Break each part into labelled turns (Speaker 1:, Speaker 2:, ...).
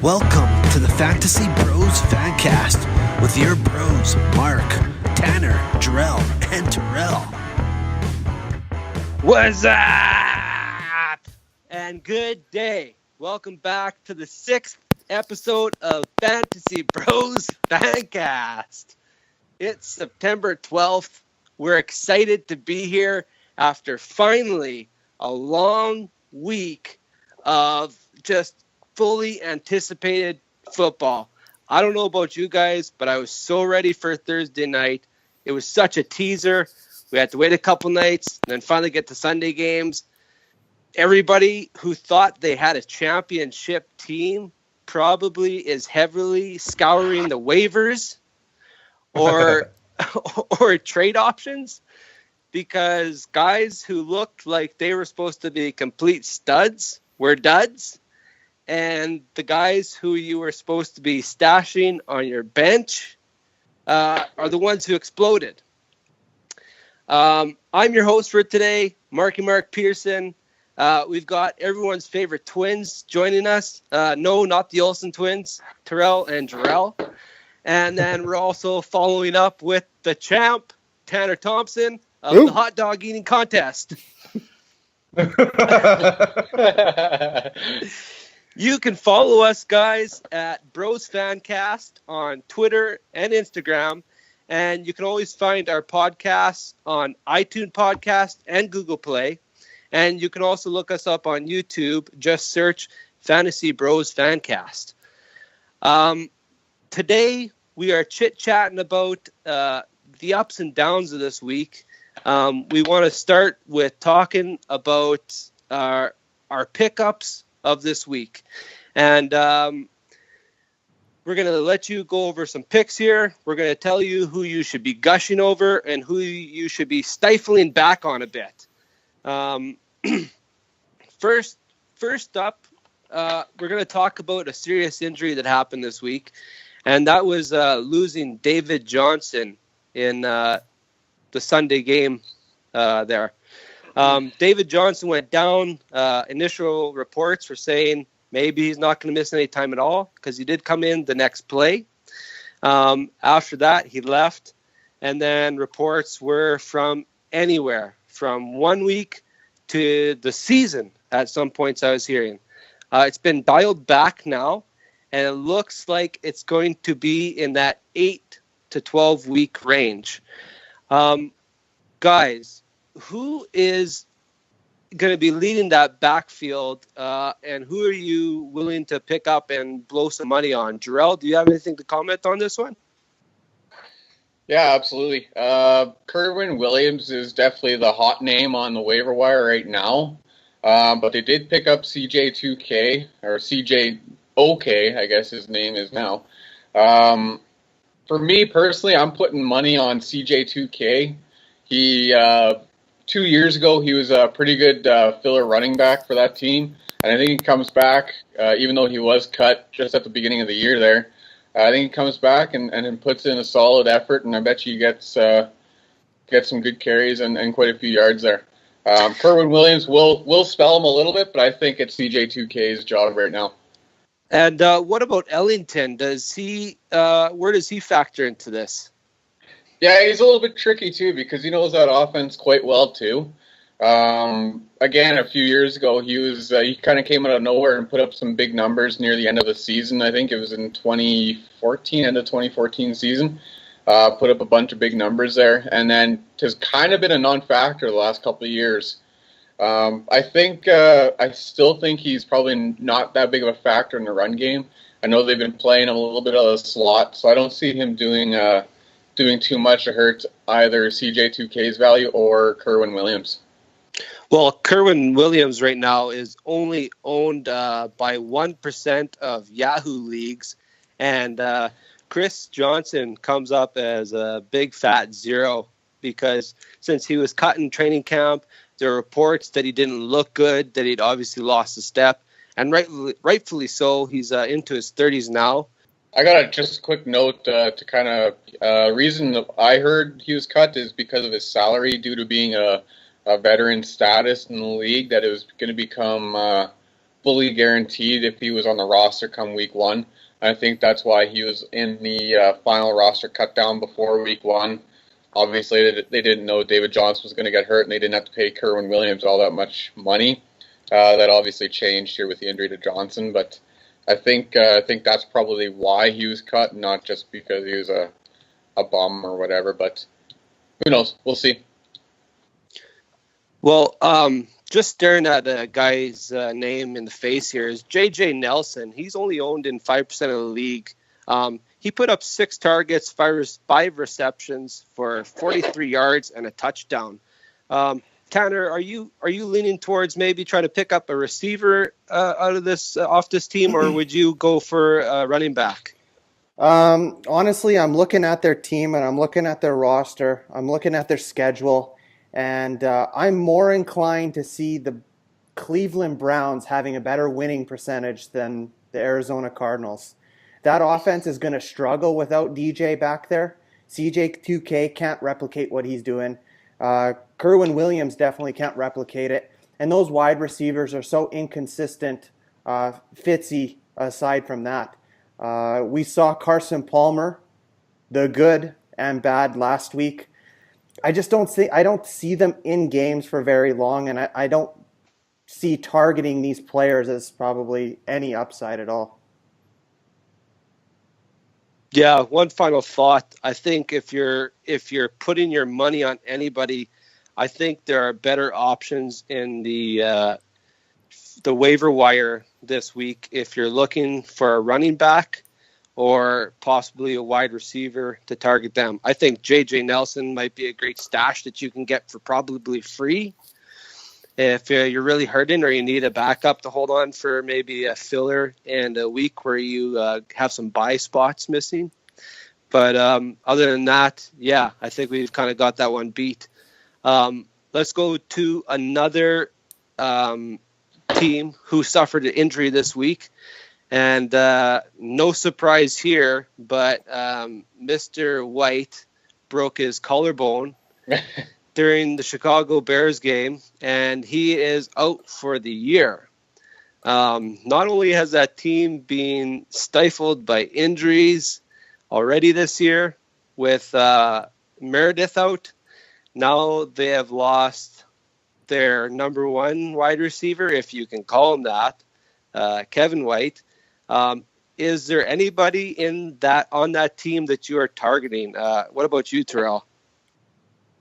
Speaker 1: Welcome to the Fantasy Bros Fancast with your bros, Mark, Tanner, Jarrell, and Terrell.
Speaker 2: What's up? And good day. Welcome back to the 6th episode of Fantasy Bros Fancast. It's September 12th. We're excited to be here after finally a long week of just fully anticipated football. I don't know about you guys, but I was so ready for Thursday night. It was such a teaser. We had to wait a couple nights and then finally get to Sunday games. Everybody who thought they had a championship team probably is heavily scouring the waivers or trade options, because guys who looked like they were supposed to be complete studs were duds. And the guys who you were supposed to be stashing on your bench are the ones who exploded. I'm your host for today, Mark Pearson. We've got everyone's favorite twins joining us. No, not the Olsen twins, Terrell and Jarrell. And then we're also following up with the champ, Tanner Thompson, of the hot dog eating contest. You can follow us, guys, at Bros Fancast on Twitter and Instagram. And you can always find our podcasts on iTunes Podcast and Google Play. And you can also look us up on YouTube. Just search Fantasy Bros Fancast. Today, we are chit-chatting about the ups and downs of this week. We want to start with talking about our pickups of this week. And we're going to let you go over some picks here. We're going to tell you who you should be gushing over and who you should be stifling back on a bit. First up, we're going to talk about a serious injury that happened this week, and that was losing David Johnson in the Sunday game there. David Johnson went down. Initial reports were saying maybe he's not going to miss any time at all, because he did come in the next play. After that, he left. And then reports were from anywhere, from 1 week to the season at some points I was hearing. It's been dialed back now, and it looks like it's going to be in that 8 to 12 week range. Guys, who is going to be leading that backfield, and who are you willing to pick up and blow some money on? Jarrell, do you have anything to comment on this one?
Speaker 3: Yeah, absolutely. Kerwin Williams is definitely the hot name on the waiver wire right now, but they did pick up CJ2K, or CJOK, I guess his name is now. For me personally, I'm putting money on CJ2K. He 2 years ago, he was a pretty good filler running back for that team. And I think he comes back, even though he was cut just at the beginning of the year there. I think he comes back and puts in a solid effort, and I bet you gets some good carries and quite a few yards there. Kerwin Williams will spell him a little bit, but I think it's CJ2K's job right now.
Speaker 2: And what about Ellington? Where does he factor into this?
Speaker 3: Yeah, he's a little bit tricky, too, because he knows that offense quite well, too. Again, a few years ago, he kind of came out of nowhere and put up some big numbers near the end of the season. I think it was in 2014, end of 2014 season. Put up a bunch of big numbers there, and then has kind of been a non-factor the last couple of years. I still think he's probably not that big of a factor in the run game. I know they've been playing him a little bit out of the slot, so I don't see him doing too much to hurt either CJ2K's value or Kerwin Williams.
Speaker 2: Well, Kerwin Williams right now is only owned by 1% of Yahoo leagues, and Chris Johnson comes up as a big fat zero, because since he was cut in training camp, there are reports that he didn't look good, that he'd obviously lost a step, and rightfully so. He's into his 30s now.
Speaker 3: I got just a quick note to kind of reason that I heard he was cut is because of his salary due to being a veteran status in the league, that it was going to become fully guaranteed if he was on the roster come week 1. I think that's why he was in the final roster cut down before week 1. Obviously, they didn't know David Johnson was going to get hurt, and they didn't have to pay Kerwin Williams all that much money. That obviously changed here with the injury to Johnson, but I think that's probably why he was cut, not just because he was a bum or whatever. But who knows? We'll see.
Speaker 2: Well, just staring at the guy's name in the face here is J.J. Nelson. He's only owned in 5% of the league. He put up 6 targets, 5 receptions for 43 yards and a touchdown. Tanner, are you leaning towards maybe trying to pick up a receiver out of this off this team, or would you go for a running back?
Speaker 4: Honestly, I'm looking at their team and I'm looking at their roster. I'm looking at their schedule, and I'm more inclined to see the Cleveland Browns having a better winning percentage than the Arizona Cardinals. That offense is going to struggle without DJ back there. CJ2K can't replicate what he's doing. Kerwin Williams definitely can't replicate it. And those wide receivers are so inconsistent. Fitzy, aside from that. We saw Carson Palmer, the good and bad, last week. I don't see them in games for very long, and I don't see targeting these players as probably any upside at all.
Speaker 2: Yeah, one final thought. I think if you're putting your money on anybody, I think there are better options in the waiver wire this week if you're looking for a running back or possibly a wide receiver to target them. I think J.J. Nelson might be a great stash that you can get for probably free. If you're really hurting or you need a backup to hold on for maybe a filler and a week where you have some buy spots missing. But other than that, yeah, I think we've kind of got that one beat. Let's go to another team who suffered an injury this week. And no surprise here, but Mr. White broke his collarbone during the Chicago Bears game, and he is out for the year. Not only has that team been stifled by injuries already this year with Meredith out, now they have lost their number one wide receiver, if you can call him that, Kevin White. Is there anybody on that team that you are targeting? What about you, Terrell?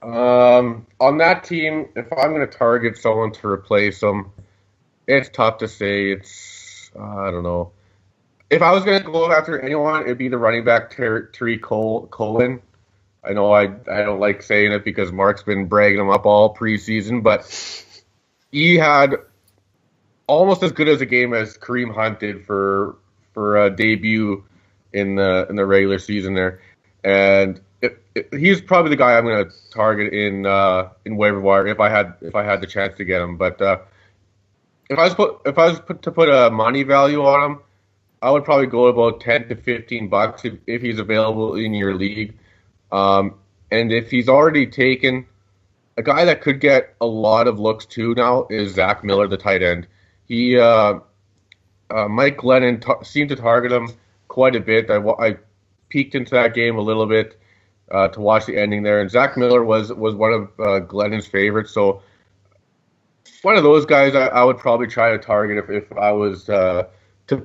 Speaker 5: On that team, if I'm going to target someone to replace them, it's tough to say. I don't know. If I was going to go after anyone, it'd be the running back, Tariq Cohen. I know I don't like saying it because Mark's been bragging him up all preseason, but he had almost as good as a game as Kareem Hunt did for a debut in the regular season there, and he's probably the guy I'm going to target in waiver wire if I had the chance to get him. But if I was to put a money value on him, I would probably go about $10 to $15 if he's available in your league. And if he's already taken, a guy that could get a lot of looks too now is Zach Miller, the tight end. He Mike Glennon seemed to target him quite a bit. I peeked into that game a little bit to watch the ending there, and Zach Miller was one of Glennon's favorites. So one of those guys I would probably try to target if I was to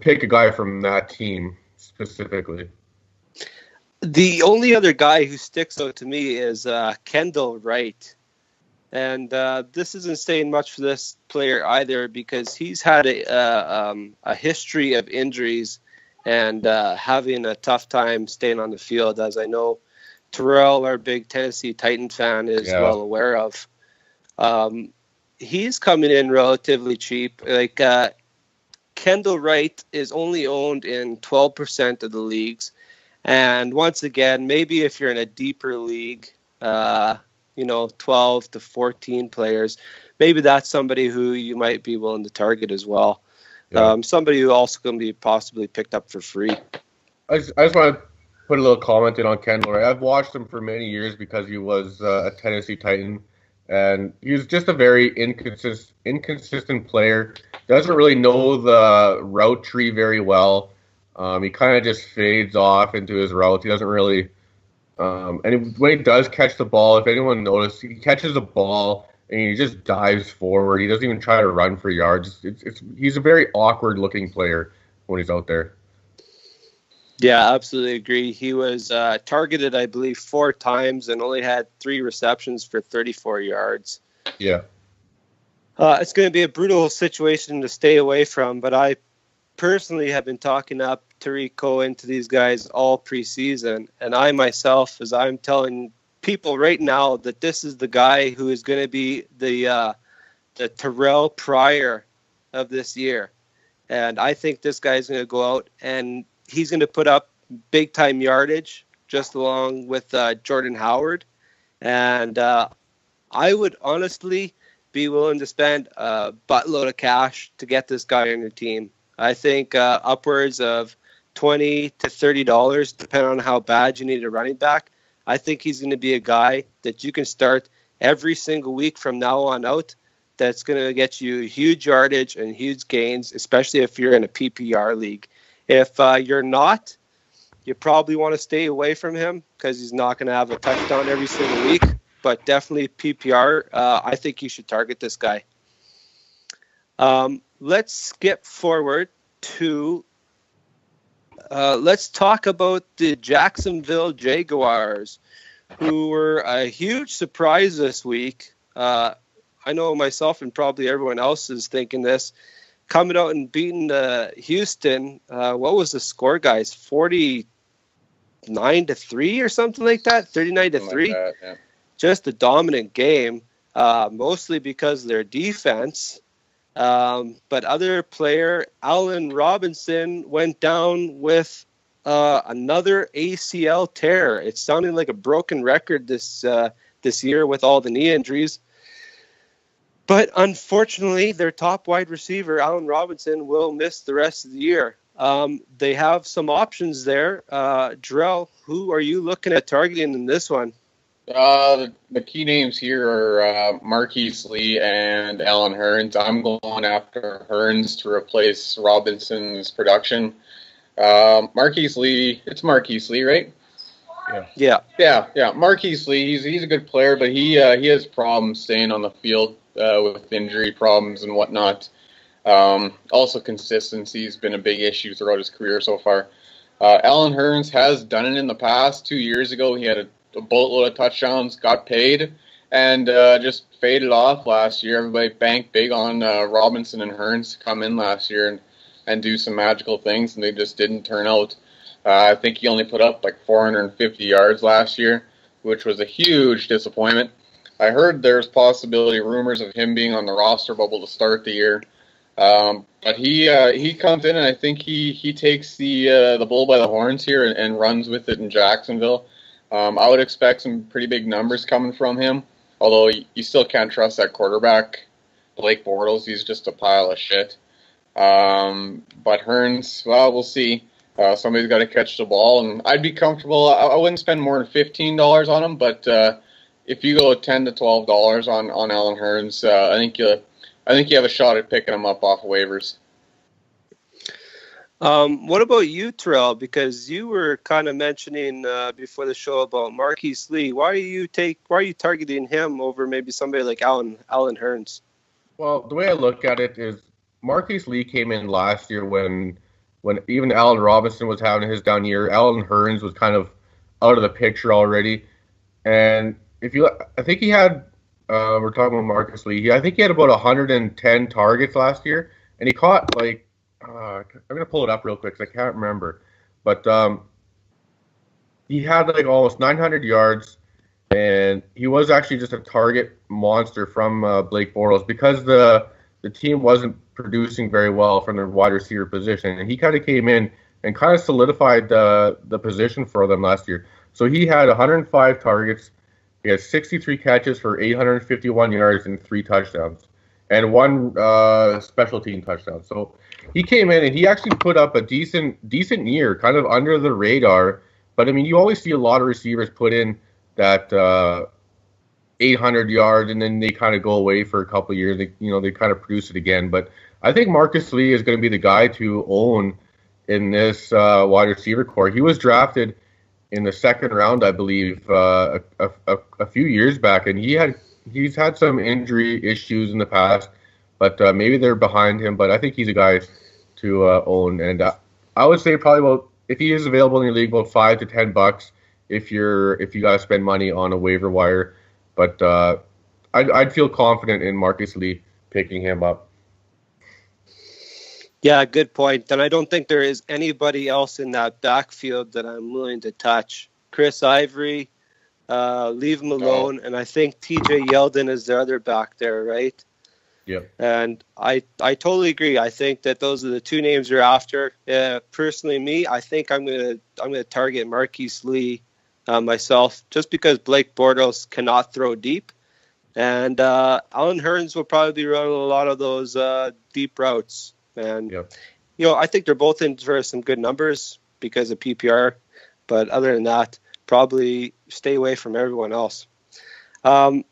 Speaker 5: pick a guy from that team specifically.
Speaker 2: The only other guy who sticks out to me is Kendall Wright. And this isn't saying much for this player either because he's had a history of injuries and having a tough time staying on the field, as I know Terrell, our big Tennessee Titan fan, is well aware of. He's coming in relatively cheap. Like Kendall Wright is only owned in 12% of the leagues. And once again, maybe if you're in a deeper league, 12 to 14 players, maybe that's somebody who you might be willing to target as well. Yeah. Somebody who also can be possibly picked up for free.
Speaker 5: I just want to put a little comment in on Kendall. I've watched him for many years because he was a Tennessee Titan, and he was just a very inconsistent player. doesn't really know the route tree very well. He kind of just fades off into his route. He doesn't really, and when he does catch the ball, if anyone noticed, he catches the ball and he just dives forward. He doesn't even try to run for yards. He's a very awkward looking player when he's out there.
Speaker 2: Yeah, absolutely agree. He was targeted, I believe, 4 times and only had 3 receptions for 34 yards.
Speaker 5: Yeah.
Speaker 2: It's going to be a brutal situation to stay away from, but I personally have been talking up Tariq Cohen to these guys all preseason, and I myself, as I'm telling people right now, that this is the guy who is going to be the Terrell Pryor of this year. And I think this guy is going to go out and he's going to put up big time yardage just along with Jordan Howard. And I would honestly be willing to spend a buttload of cash to get this guy on your team. I think upwards of $20 to $30, depending on how bad you need a running back. I think he's going to be a guy that you can start every single week from now on out. That's going to get you huge yardage and huge gains, especially if you're in a PPR league. If you're not, you probably want to stay away from him because he's not going to have a touchdown every single week. But definitely PPR, I think you should target this guy. Let's skip forward to let's talk about the Jacksonville Jaguars, who were a huge surprise this week. I know myself and probably everyone else is thinking this. Coming out and beating Houston, what was the score, guys? 49-3 or something like that? 39-3?
Speaker 3: Like yeah.
Speaker 2: Just a dominant game, mostly because of their defense. But other player, Allen Robinson, went down with another ACL tear. It's sounding like a broken record this year with all the knee injuries. But unfortunately, their top wide receiver, Allen Robinson, will miss the rest of the year. They have some options there. Drell, who are you looking at targeting in this one?
Speaker 3: The key names here are Marquise Lee and Alan Hearns. I'm going after Hearns to replace Robinson's production. Marquise Lee, it's Marquise Lee, right?
Speaker 2: Yeah.
Speaker 3: Marquise Lee, he's a good player, but he has problems staying on the field with injury problems and whatnot. Also, consistency has been a big issue throughout his career so far. Alan Hearns has done it in the past. 2 years ago, he had a boatload of touchdowns, got paid, and just faded off last year. Everybody banked big on Robinson and Hearns to come in last year and do some magical things, and they just didn't turn out. I think he only put up like 450 yards last year, which was a huge disappointment. I heard there's rumors of him being on the roster bubble to start the year. But he comes in, and I think he takes the bull by the horns here and runs with it in Jacksonville. I would expect some pretty big numbers coming from him, although you still can't trust that quarterback, Blake Bortles. He's just a pile of shit. But Hearns, well, we'll see. Somebody's got to catch the ball, and I'd be comfortable. I wouldn't spend more than $15 on him, but if you go $10 to $12 on Alan Hearns, I think you have a shot at picking him up off of waivers.
Speaker 2: What about you, Terrell? Because you were kind of mentioning before the show about Marquise Lee. Why are you targeting him over maybe somebody like Alan Hearns?
Speaker 5: Well, the way I look at it is Marquise Lee came in last year when even Allen Robinson was having his down year. Alan Hearns was kind of out of the picture already. And I think he had, we're talking about Marquise Lee. I think he had about 110 targets last year, and he caught I'm going to pull it up real quick because I can't remember. But he had almost 900 yards, and he was actually just a target monster from Blake Bortles because the team wasn't producing very well from their wide receiver position. And he kind of came in and kind of solidified the position for them last year. So he had 105 targets. He had 63 catches for 851 yards and 3 touchdowns. And 1 special team touchdown. So he came in and he actually put up a decent year, kind of under the radar. But I mean, you always see a lot of receivers put in that 800 yards, and then they kind of go away for a couple of years. They kind of produce it again. But I think Marcus Lee is going to be the guy to own in this wide receiver core. He was drafted in the second round, I believe, a few years back, and he's had some injury issues in the past, but maybe they're behind him. But I think he's a guy to own, and I would say probably about, if he is available in your league, about $5 to $10 if you got to spend money on a waiver wire. But I'd feel confident in Marcus Lee picking him up.
Speaker 2: Yeah, good point. And I don't think there is anybody else in that backfield that I'm willing to touch. Chris Ivory, leave him alone. And I think TJ Yeldon is the other back there, right?
Speaker 5: Yeah.
Speaker 2: And I totally agree. I think that those are the two names you're after. Personally, me, I think I'm gonna target Marquise Lee myself, just because Blake Bortles cannot throw deep. And Alan Hearns will probably run a lot of those deep routes. And, I think they're both in for some good numbers because of PPR. But other than that, probably stay away from everyone else. Tanner,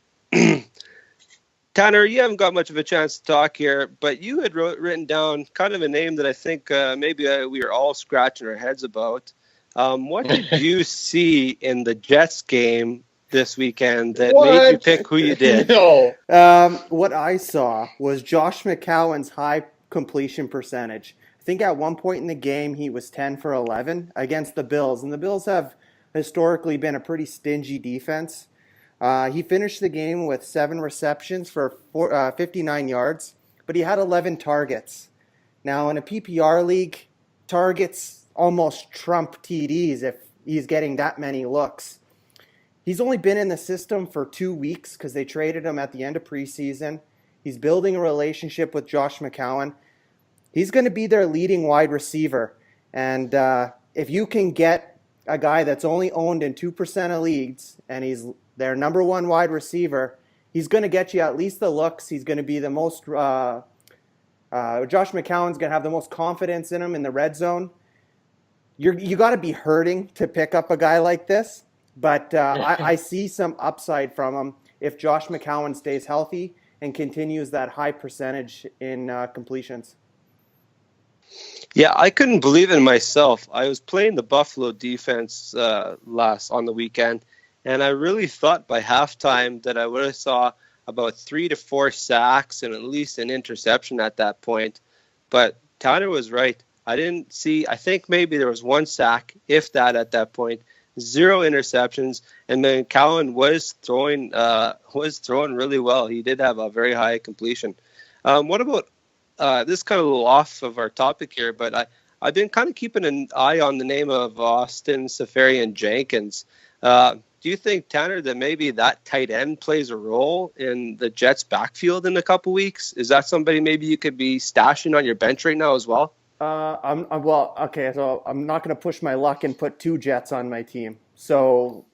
Speaker 2: you haven't got much of a chance to talk here, but you had written down kind of a name that I think maybe we are all scratching our heads about. What did you see in the Jets game this weekend that made you pick who you did?
Speaker 3: No.
Speaker 4: What I saw was Josh McCown's high completion percentage. I think at one point in the game he was 10 for 11 against the Bills, and the Bills have historically been a pretty stingy defense. He finished the game with 7 receptions for 59 yards, but he had 11 targets. Now, in a PPR league, targets almost trump TDs if he's getting that many looks. He's only been in the system for 2 weeks because they traded him at the end of preseason. He's building a relationship with Josh McCown. He's going to be their leading wide receiver. And if you can get a guy that's only owned in 2% of leagues and he's their number one wide receiver, he's going to get you at least the looks. He's going to be the most Josh McCown's going to have the most confidence in him in the red zone. You got to be hurting to pick up a guy like this. But I see some upside from him if Josh McCown stays healthy and continues that high percentage in completions.
Speaker 2: Yeah, I couldn't believe it myself. I was playing the Buffalo defense on the weekend, and I really thought by halftime that I would have saw about 3 to 4 sacks and at least an interception at that point. But Tanner was right. I think maybe there was 1 sack, if that, at that point. 0 interceptions, and then Cowan was throwing really well. He did have a very high completion. What about this? Kind of a little off of our topic here, but I've been kind of keeping an eye on the name of Austin Seferian-Jenkins. Do you think, Tanner, that maybe that tight end plays a role in the Jets' backfield in a couple weeks? Is that somebody maybe you could be stashing on your bench right now as well?
Speaker 4: So I'm not going to push my luck and put 2 Jets on my team. So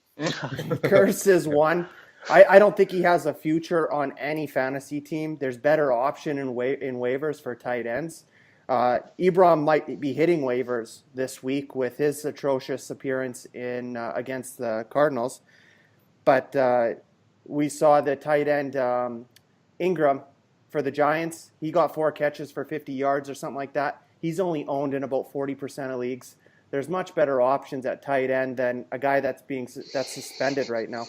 Speaker 4: Curse is one. I don't think he has a future on any fantasy team. There's better option in waivers for tight ends. Ebron might be hitting waivers this week with his atrocious appearance in against the Cardinals. But we saw the tight end Ingram for the Giants. He got 4 catches for 50 yards or something like that. He's only owned in about 40% of leagues. There's much better options at tight end than a guy that's suspended right now.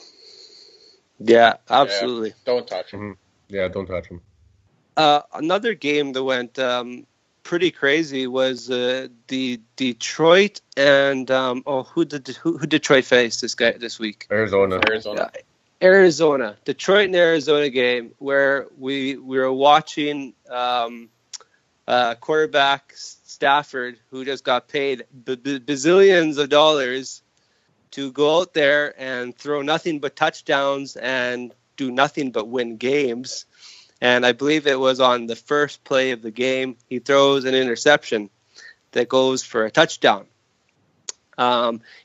Speaker 2: Yeah, absolutely.
Speaker 3: Yeah, don't touch him.
Speaker 5: Mm-hmm. Yeah, don't touch him.
Speaker 2: Another game that went pretty crazy was the Detroit and who Detroit faced this week?
Speaker 5: Arizona.
Speaker 2: Detroit and Arizona game where we were watching quarterback Stafford, who just got paid bazillions of dollars to go out there and throw nothing but touchdowns and do nothing but win games. And I believe it was on the first play of the game, he throws an interception that goes for a touchdown.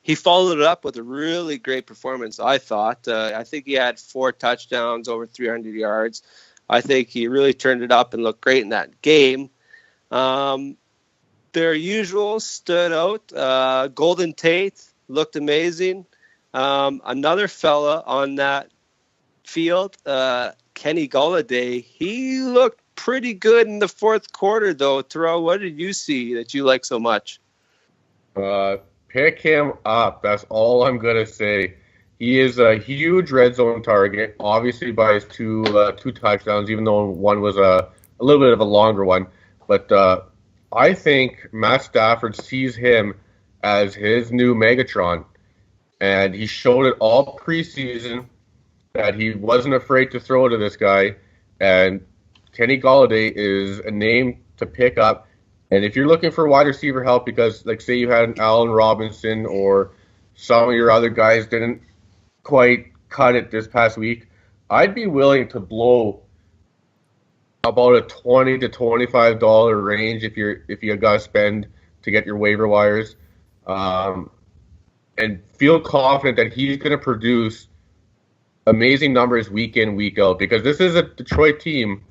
Speaker 2: He followed it up with a really great performance, I thought. I think he had 4 touchdowns, over 300 yards. I think he really turned it up and looked great in that game. Their usual stood out. Golden Tate looked amazing. Another fella on that field, Kenny Golladay, he looked pretty good in the fourth quarter, though. Terrell, what did you see that you like so much?
Speaker 5: Pick him up. That's all I'm gonna say. He is a huge red zone target, obviously by his two touchdowns, even though one was a little bit of a longer one. But I think Matt Stafford sees him as his new Megatron, and he showed it all preseason that he wasn't afraid to throw to this guy. And Kenny Golladay is a name to pick up. And if you're looking for wide receiver help because, like, say you had an Allen Robinson or some of your other guys didn't quite cut it this past week, I'd be willing to blow about a $20 to $25 range if you got to spend to get your waiver wires, and feel confident that he's going to produce amazing numbers week in, week out, because this is a Detroit team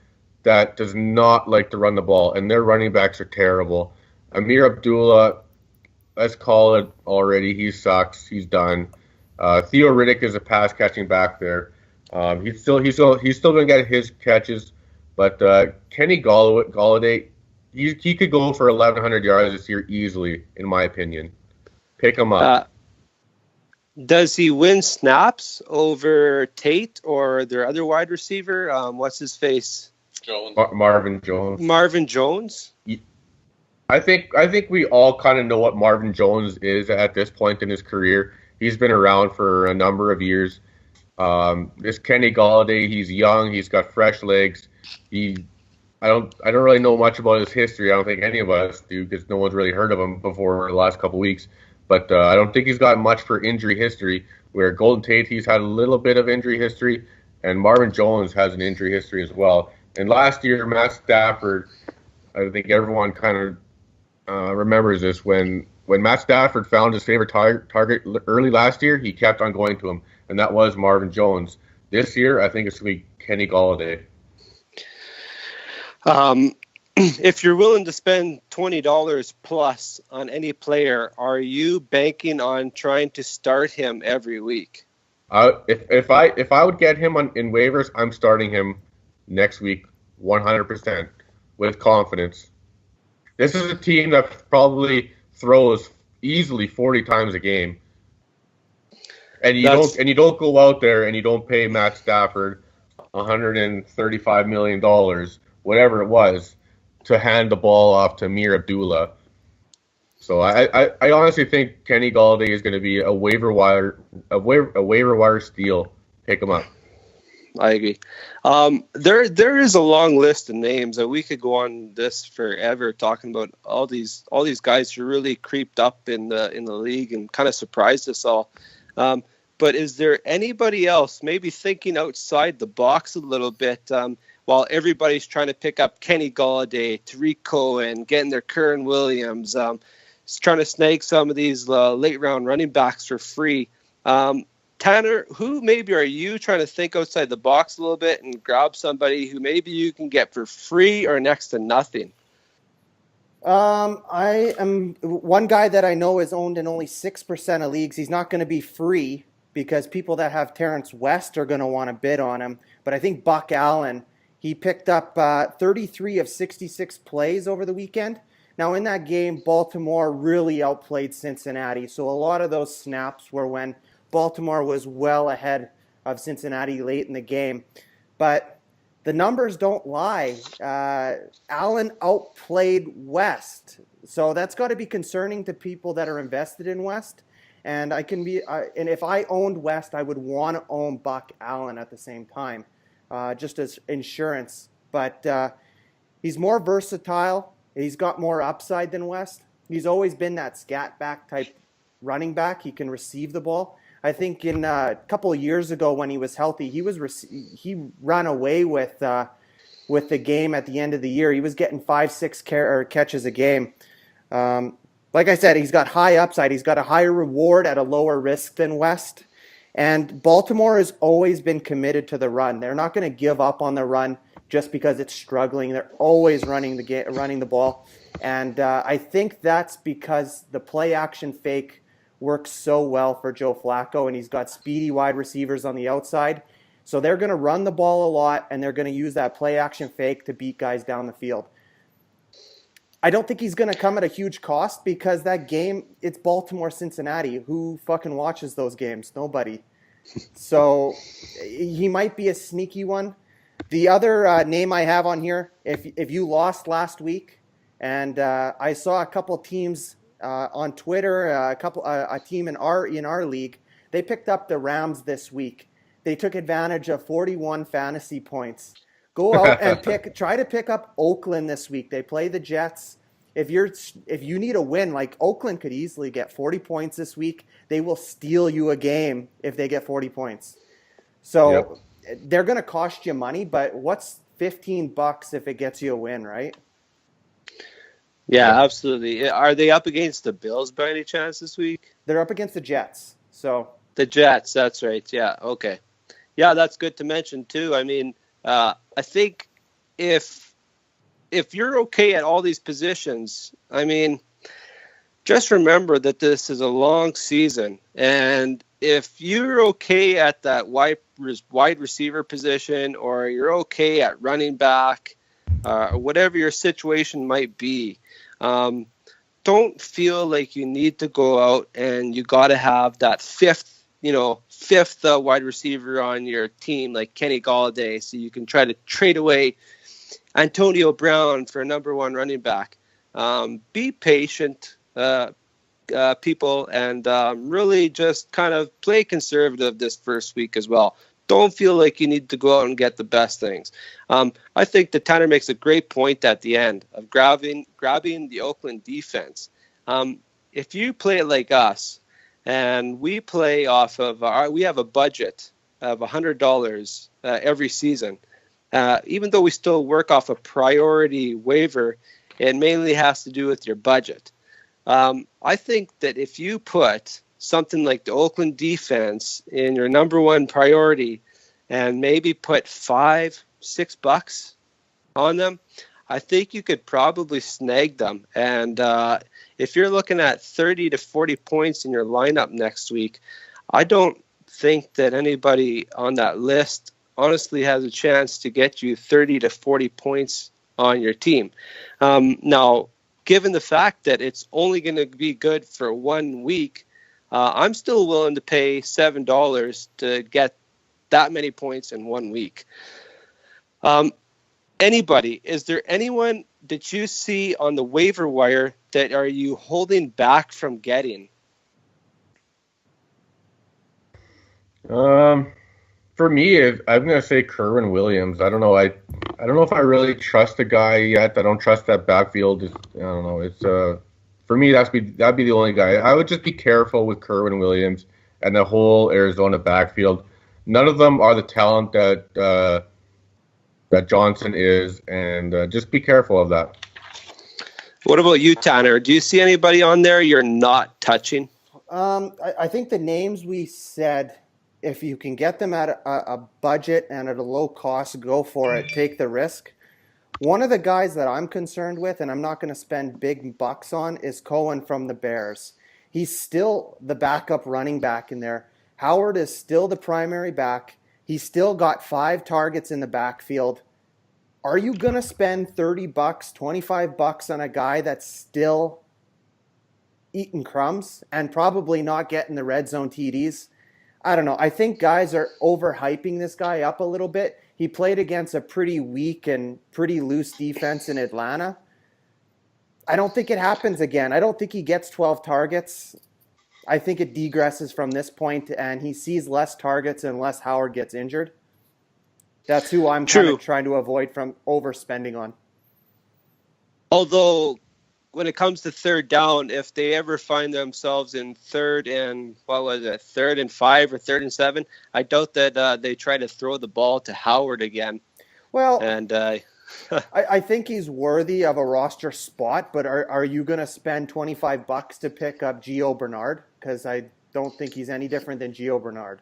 Speaker 5: that does not like to run the ball, and their running backs are terrible. Amir Abdullah, let's call it already. He sucks. He's done. Theo Riddick is a pass catching back there. He's still going to get his catches, but Kenny Golladay, he could go for 1,100 yards this year easily, in my opinion. Pick him up.
Speaker 2: Does he win snaps over Tate or their other wide receiver? What's his face?
Speaker 5: Marvin Jones.
Speaker 2: Marvin Jones?
Speaker 5: I think we all kind of know what Marvin Jones is at this point in his career. He's been around for a number of years. This Kenny Golladay, he's young, he's got fresh legs. I don't really know much about his history. I don't think any of us do because no one's really heard of him before the last couple of weeks. But I don't think he's got much for injury history, where Golden Tate, he's had a little bit of injury history, and Marvin Jones has an injury history as well. And last year, Matt Stafford, I think everyone kind of remembers this, when Matt Stafford found his favorite target early last year, he kept on going to him, and that was Marvin Jones. This year, I think it's going to be Kenny Golladay.
Speaker 2: If you're willing to spend $20 plus on any player, are you banking on trying to start him every week?
Speaker 5: If I would get him in waivers, I'm starting him next week 100% with confidence. This is a team that probably throws easily 40 times a game, and you don't go out there and you don't pay Matt Stafford $135 million, whatever it was, to hand the ball off to Amir Abdullah. So I honestly think Kenny Golladay is going to be a waiver wire steal. Pick him up.
Speaker 2: I agree. There is a long list of names that we could go on this forever, talking about all these guys who really creeped up in the league and kind of surprised us all. But is there anybody else maybe thinking outside the box a little bit? While everybody's trying to pick up Kenny Golladay, Tariq Cohen, getting their Kern Williams, trying to snag some of these late round running backs for free. Tanner, who maybe are you trying to think outside the box a little bit and grab somebody who maybe you can get for free or next to nothing?
Speaker 4: I am one guy that I know is owned in only 6% of leagues. He's not going to be free because people that have Terrence West are going to want to bid on him. But I think Buck Allen, he picked up 33 of 66 plays over the weekend. Now, in that game, Baltimore really outplayed Cincinnati. So a lot of those snaps were when Baltimore was well ahead of Cincinnati late in the game. But the numbers don't lie. Allen outplayed West. So that's got to be concerning to people that are invested in West. And and if I owned West, I would want to own Buck Allen at the same time, just as insurance. But he's more versatile. He's got more upside than West. He's always been that scat back type running back. He can receive the ball. I think in a couple of years ago when he was healthy, he ran away with the game at the end of the year. He was getting 5-6 catches a game. Like I said, he's got high upside. He's got a higher reward at a lower risk than West. And Baltimore has always been committed to the run. They're not going to give up on the run just because it's struggling. They're always running the ball. And I think that's because the play action fake works so well for Joe Flacco, and he's got speedy wide receivers on the outside. So they're going to run the ball a lot, and they're going to use that play action fake to beat guys down the field. I don't think he's going to come at a huge cost because that game, it's Baltimore-Cincinnati. Who fucking watches those games? Nobody. So he might be a sneaky one. The other name I have on here, if you lost last week, and I saw a couple teams on Twitter, a team in our league, they picked up the Rams this week. They took advantage of 41 fantasy points. Go out and try to pick up Oakland this week. They play the Jets. If you need a win, like Oakland could easily get 40 points this week. They will steal you a game if they get 40 points. So they're going to cost you money, but what's $15 if it gets you a win, right?
Speaker 2: Yeah, absolutely. Are they up against the Bills by any chance this week?
Speaker 4: They're up against the Jets. So
Speaker 2: the Jets, that's right. Yeah, okay. Yeah, that's good to mention too. I mean, I think if you're okay at all these positions, I mean, just remember that this is a long season, and if you're okay at that wide receiver position, or you're okay at running back, or whatever your situation might be, don't feel like you need to go out and you got to have that fifth wide receiver on your team like Kenny Galladay, so you can try to trade away Antonio Brown for a number one running back. Be patient, people, and really just kind of play conservative this first week as well. Don't feel like you need to go out and get the best things. I think that Tanner makes a great point at the end of grabbing the Oakland defense. If you play it like us, and we play off of we have a budget of $100 every season. Even though we still work off a priority waiver, it mainly has to do with your budget. I think that if you put something like the Oakland defense in your number one priority and maybe put $5-6 on them, I think you could probably snag them. And if you're looking at 30 to 40 points in your lineup next week, I don't think that anybody on that list honestly has a chance to get you 30 to 40 points on your team. Now, given the fact that it's only going to be good for 1 week, I'm still willing to pay $7 to get that many points in 1 week. Is there anyone that you see on the waiver wire that are you holding back from getting?
Speaker 5: For me, I'm going to say Kerwin Williams. I don't know. I don't know if I really trust the guy yet. I don't trust that backfield. I don't know. It's for me, that'd be the only guy. I would just be careful with Kerwin Williams and the whole Arizona backfield. None of them are the talent that Johnson is, and just be careful of that.
Speaker 2: What about you, Tanner? Do you see anybody on there you're not touching?
Speaker 4: I think the names we said, if you can get them at a budget and at a low cost, go for it. Take the risk. One of the guys that I'm concerned with, and I'm not going to spend big bucks on, is Cohen from the Bears. He's still the backup running back in there. Howard is still the primary back. He's still got 5 targets in the backfield. Are you going to spend $30, $25 on a guy that's still eating crumbs and probably not getting the red zone TDs? I don't know. I think guys are overhyping this guy up a little bit. He played against a pretty weak and pretty loose defense in Atlanta. I don't think it happens again. I don't think he gets 12 targets. I think it degresses from this point, and he sees less targets unless Howard gets injured. That's who I'm kind of trying to avoid from overspending on.
Speaker 2: Although, when it comes to third down, if they ever find themselves in 3rd and 5 or 3rd and 7, I doubt that they try to throw the ball to Howard again.
Speaker 4: Well,
Speaker 2: and
Speaker 4: I think he's worthy of a roster spot, but are you going to spend $25 to pick up Gio Bernard? Because I don't think he's any different than Gio Bernard.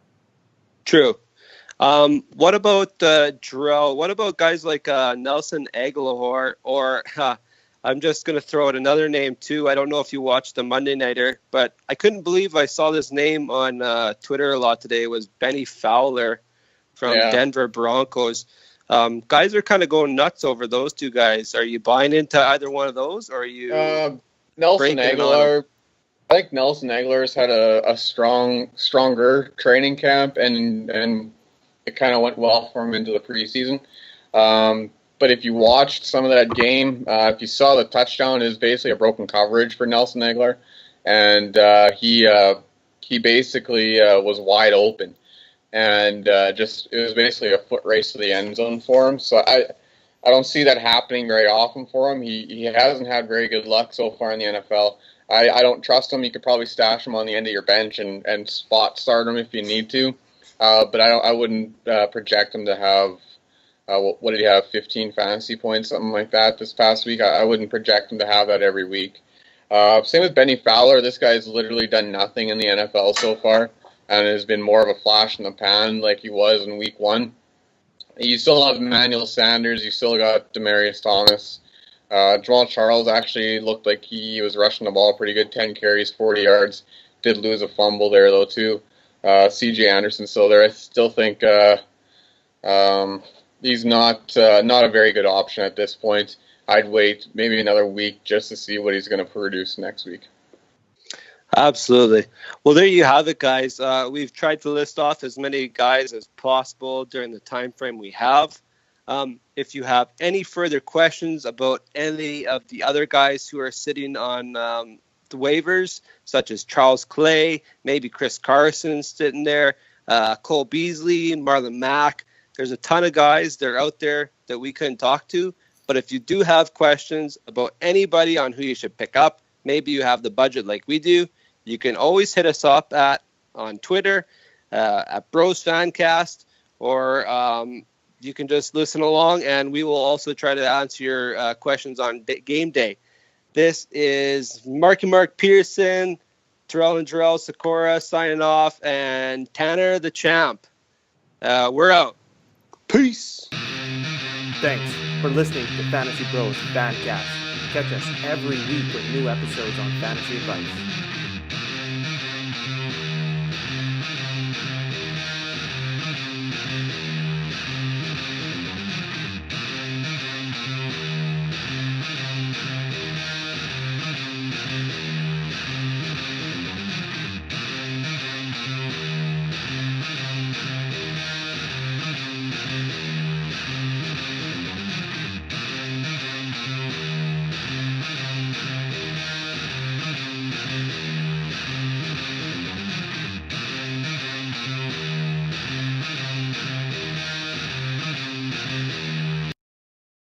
Speaker 2: True. What about Drell? What about guys like Nelson Aguilar? Or I'm just going to throw out another name too. I don't know if you watched the Monday Nighter, but I couldn't believe I saw this name on Twitter a lot today. It was Benny Fowler from Denver Broncos. Guys are kind of going nuts over those two guys. Are you buying into either one of those, or are you
Speaker 3: Nelson Aguilar? I think Nelson Aguilar's had a stronger training camp, and it kind of went well for him into the preseason. But if you watched some of that game, if you saw the touchdown, it was basically a broken coverage for Nelson Aguilar, and he basically was wide open, and it was basically a foot race to the end zone for him. So I don't see that happening very often for him. He hasn't had very good luck so far in the NFL. I don't trust him. You could probably stash him on the end of your bench and spot start him if you need to, but I wouldn't project him to have. What did he have? 15 fantasy points, something like that this past week. I wouldn't project him to have that every week. Same with Benny Fowler. This guy's literally done nothing in the NFL so far, and has been more of a flash in the pan like he was in week 1. You still have Emmanuel Sanders. You still got Demaryius Thomas. Jamal Charles actually looked like he was rushing the ball pretty good. 10 carries, 40 yards. Did lose a fumble there, though, too. C.J. Anderson still there. I still think he's not a very good option at this point. I'd wait maybe another week just to see what he's going to produce next week.
Speaker 2: Absolutely. Well, there you have it, guys. We've tried to list off as many guys as possible during the time frame we have. If you have any further questions about any of the other guys who are sitting on the waivers, such as Charles Clay, maybe Chris Carson sitting there, Cole Beasley, Marlon Mack, there's a ton of guys that are out there that we couldn't talk to. But if you do have questions about anybody on who you should pick up, maybe you have the budget like we do, you can always hit us up on Twitter at Bros Fancast, or you can just listen along, and we will also try to answer your questions on game day. This is Marky Mark Pearson, Terrell and Jarrell Sikora signing off, and Tanner the Champ. We're out. Peace.
Speaker 4: Thanks for listening to Fantasy Bros Fancast. Catch us every week with new episodes on fantasy advice.